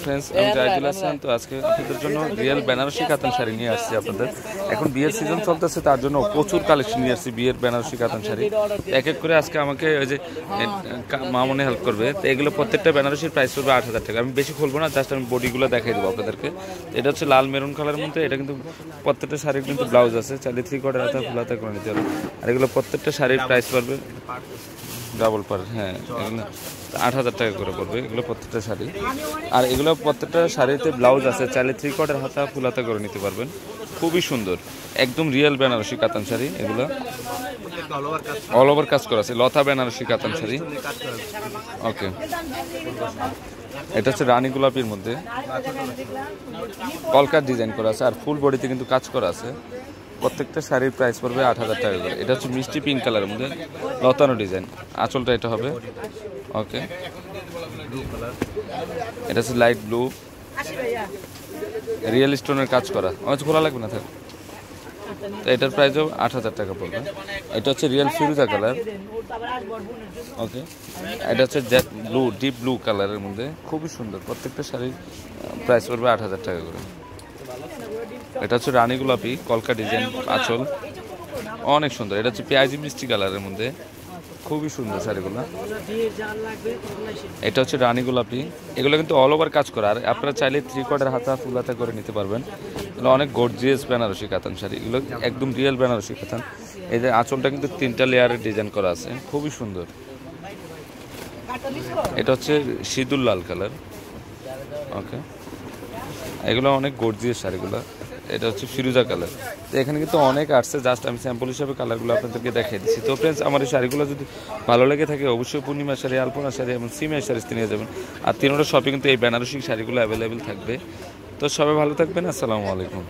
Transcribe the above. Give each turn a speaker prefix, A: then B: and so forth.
A: Friends, আমি জাহিদুল হাসান। তো আজকে আপনাদের জন্য রিয়েল বেনারসি কাতান শাড়ি নিয়ে আসছি আপনাদের। এখন বিয়ের সিজন চলতেছে, তার জন্য প্রচুর কালেকশন নিয়ে আসছি বিয়ের বেনারসি কাতান শাড়ি। এক এক করে আজকে আমাকে ওই যে মামনি হেল্প করবে। তো এগুলো প্রত্যেকটা বেনারসির প্রাইস পড়বে 8,000 টাকা। আমি বেশি খুলবো না, জাস্ট আমি বডিগুলো দেখাই দেবো আপনাদেরকে। এটা হচ্ছে লাল মেরুন কালারের মধ্যে। এটা কিন্তু প্রত্যেকটা শাড়ির কিন্তু ব্লাউজ আছে, চাইলে 3/4 হাতা ফুল হাতা করে নিতে হবে। আর এগুলো প্রত্যেকটা শাড়ির প্রাইস পড়বে ডাবল পার, হ্যাঁ, এগুলো 8,000 টাকা করে পড়বে এগুলো প্রত্যেকটা শাড়ি। আর এগুলো প্রত্যেকটা শাড়িতে ব্লাউজ আছে, চাইলে 3/4 হাতা ফুল হাতা করে নিতে পারবেন। খুবই সুন্দর, একদম রিয়েল বেনারসি কাতান শাড়ি। এগুলো অল ওভার কাজ করা আছে, লতা বেনারসি কাতান শাড়ি। ওকে, এটা হচ্ছে রানী গোলাপির মধ্যে কলকার ডিজাইন করা আছে, আর ফুল বডিতে কিন্তু কাজ করা আছে। প্রত্যেকটা শাড়ির প্রাইস পড়বে 8,000 টাকা করে। এটা হচ্ছে মিষ্টি পিঙ্ক কালারের মধ্যে লতানো ডিজাইন, আঁচলটা এটা হবে। ওকে, এটা হচ্ছে লাইট ব্লু, রিয়েল স্টোনের কাজ করা, খোলা লাগবে না থাক। তো এটার প্রাইসও 8,000 টাকা পড়বে। এটা হচ্ছে রিয়েল ফিরোজা কালার। ওকে, এটা হচ্ছে জেট ব্লু, ডিপ ব্লু কালারের মধ্যে, খুবই সুন্দর। প্রত্যেকটা শাড়ির প্রাইস পড়বে 8,000 টাকা করে। এটা হচ্ছে রানী গোলাপি কলকা ডিজাইন, আঁচল অনেক সুন্দর। এটা হচ্ছে পেঁয়াজি মিষ্টি কালারের মধ্যে, খুবই সুন্দর শাড়িগুলো। এটা হচ্ছে রানী গোলাপি, এগুলো কিন্তু অল ওভার কাজ করা। আর আপনারা চাইলে 3/4 হাতা ফুল হাতা করে নিতে পারবেন। এগুলো অনেক গর্জিয়াস বেনারসি কাতান শাড়ি, এগুলো একদম রিয়েল বেনারসি কাতান। এই যে আঁচলটা কিন্তু 3টা লেয়ারের ডিজাইন করা আছে, খুবই সুন্দর। এটা হচ্ছে সিঁদুর লাল কালার। ওকে, এগুলো অনেক গর্জিয়াস শাড়িগুলো। এটা হচ্ছে ফিরোজা কালার। তো এখানে কিন্তু অনেক আসছে, জাস্ট আমি স্যাম্পল হিসাবে কালারগুলো আপনাদেরকে দেখিয়ে দিচ্ছি। তো ফ্রেন্ডস, আমার এই শাড়িগুলো যদি ভালো লেগে থাকে অবশ্যই পূর্ণিমা শাড়ি, আলপনা শাড়ি এবং সিমিয়া শাড়ি নিয়ে যাবেন। আর 3টা শপে কিন্তু এই বেনারসি শাড়িগুলো অ্যাভেলেবেল থাকবে। তো সবাই ভালো থাকবেন, আসসালামু আলাইকুম।